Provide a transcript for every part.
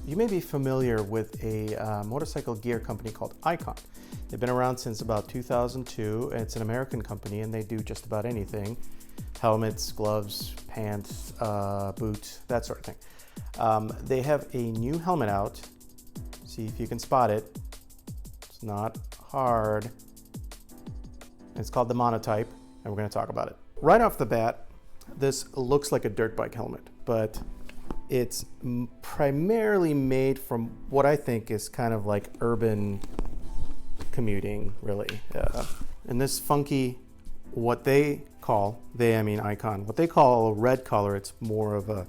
You may be familiar with a motorcycle gear company called Icon. They've been around since about 2002. It's an American company and they do just about anything. Helmets, gloves, pants, boots, that sort of thing. They have a new helmet out. See if you can spot it. It's not hard. It's called the Monotype, and we're going to talk about it. Right off the bat, this looks like a dirt bike helmet, but it's primarily made from what I think is kind of like urban commuting, really. And this funky, what they call, I mean Icon, what they call a red color, it's more of a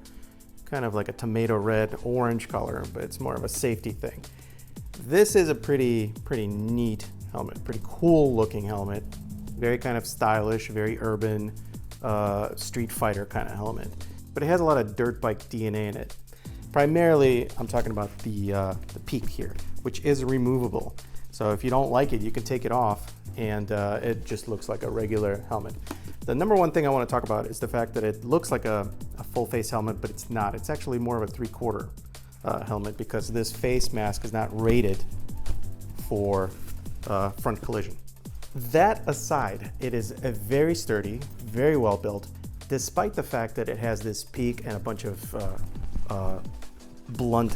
kind of like a tomato red, orange color, but it's more of a safety thing. This is a pretty neat helmet, pretty cool looking helmet. Very kind of stylish, very urban, street fighter kind of helmet. But it has a lot of dirt bike DNA in it. Primarily, I'm talking about the peak here, which is removable. So if you don't like it, you can take it off and it just looks like a regular helmet. The number one thing I want to talk about is the fact that it looks like a full face helmet, but it's not. It's actually more of a 3/4 helmet because this face mask is not rated for front collision. That aside, it is a very sturdy, very well built, despite the fact that it has this peak and a bunch of blunt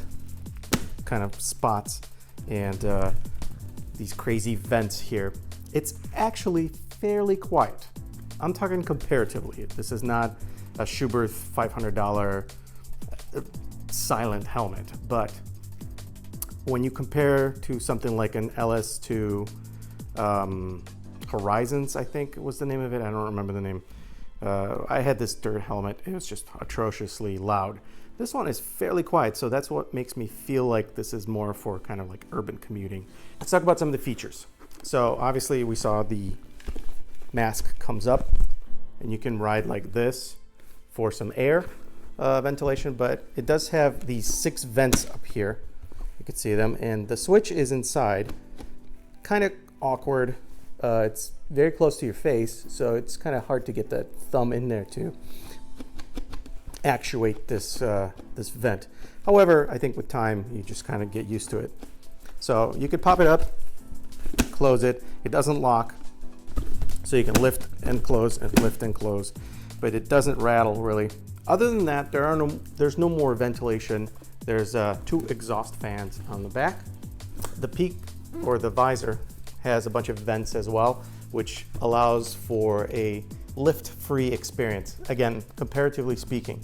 kind of spots and these crazy vents here. It's actually fairly quiet. I'm talking comparatively. This is not a Schuberth $500 silent helmet, but when you compare to something like an LS2 Horizons, I think was the name of it. I don't remember the name. I had this dirt helmet. It was just atrociously loud. This one is fairly quiet, so that's what makes me feel like this is more for kind of like urban commuting. Let's talk about some of the features. So obviously we saw the mask comes up and you can ride like this for some air ventilation, but it does have these 6 vents up here. You can see them, and the switch is inside. Kind of awkward. It's very close to your face, so it's kind of hard to get that thumb in there to actuate this this vent. However, I think with time you just kind of get used to it. So you could pop it up, close it. It doesn't lock, so you can lift and close and lift and close, but it doesn't rattle really. Other than that, there's no more ventilation. There's 2 exhaust fans on the back. The peak or the visor has a bunch of vents as well, which allows for a lift-free experience. Again, comparatively speaking.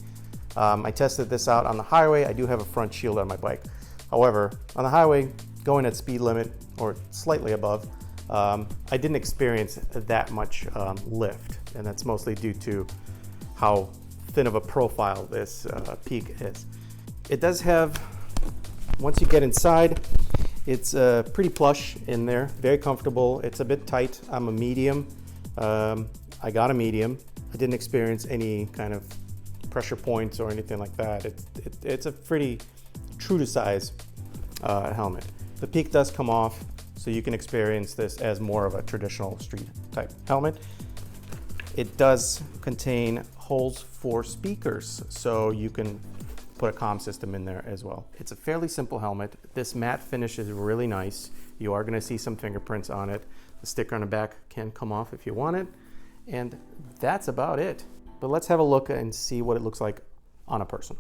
I tested this out on the highway. I do have a front shield on my bike. However, on the highway, going at speed limit or slightly above, I didn't experience that much lift, and that's mostly due to how thin of a profile this peak is. It does have, once you get inside, it's pretty plush in there, very comfortable. It's a bit tight. I'm a medium. I got a medium. I didn't experience any kind of pressure points or anything like that. It's a pretty true to size helmet. The peak does come off, so you can experience this as more of a traditional street type helmet. It does contain holes for speakers, so you can put a comm system in there as well. It's a fairly simple helmet. This matte finish is really nice. You are going to see some fingerprints on it. The sticker on the back can come off if you want it. And that's about it. But let's have a look and see what it looks like on a person.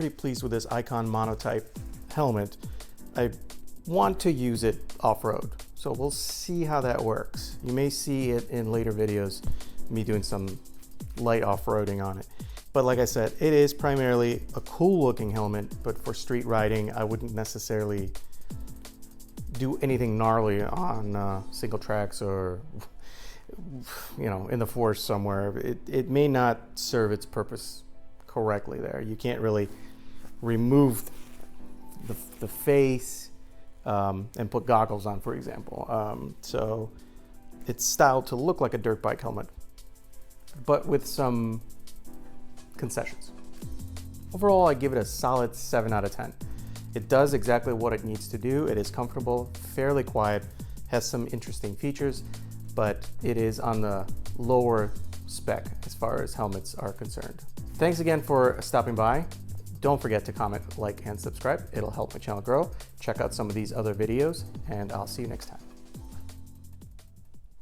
pretty pleased with this Icon Monotype helmet. I want to use it off-road, so we'll see how that works. You may see it in later videos, me doing some light off-roading on it. But like I said, it is primarily a cool looking helmet, but for street riding, I wouldn't necessarily do anything gnarly on single tracks or, you know, in the forest somewhere. It may not serve its purpose correctly there. You can't really remove the face and put goggles on, for example. So it's styled to look like a dirt bike helmet, but with some concessions. Overall, I give it a solid 7 out of 10. It does exactly what it needs to do. It is comfortable, fairly quiet, has some interesting features, but it is on the lower spec as far as helmets are concerned. Thanks again for stopping by. Don't forget to comment, like, and subscribe. It'll help my channel grow. Check out some of these other videos, and I'll see you next time.